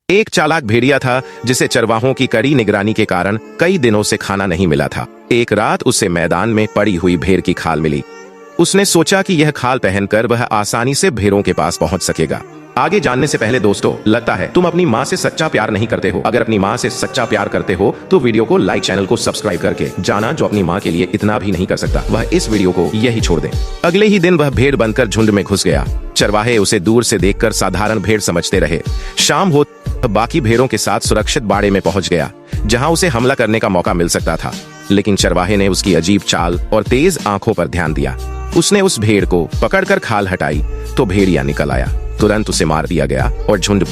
एक चालाक भेड़िया था जिसे चरवाहों की कड़ी निगरानी के कारण कई दिनों से खाना नहीं मिला था। एक रात उसे मैदान में पड़ी हुई भेड़ की खाल मिली। उसने सोचा कि यह खाल पहनकर वह आसानी से भेड़ों के पास पहुंच सकेगा। आगे जानने से पहले दोस्तों, लगता है तुम अपनी माँ से सच्चा प्यार नहीं करते हो। अगर अपनी माँ से सच्चा प्यार करते हो तो वीडियो को लाइक, चैनल को सब्सक्राइब करके जाना जो अपनी माँ के लिए इतना भी नहीं कर सकता वह इस वीडियो को यही छोड़ दे। अगले ही दिन वह भेड़ बनकर झुंड में घुस गया। चरवाहे उसे दूर से देखकर साधारण भेड़ समझते रहे। शाम हो बाकी भेड़ों के साथ सुरक्षित बाड़े में पहुंच गया, जहां उसे हमला करने का मौका मिल सकता था। लेकिन चरवाहे ने उसकी अजीब चाल और तेज आंखों पर ध्यान दिया। उसने उस भेड़ को पकड़कर खाल हटाई तो भेड़िया निकल आया। तुरंत उसे मार दिया गया और झुंड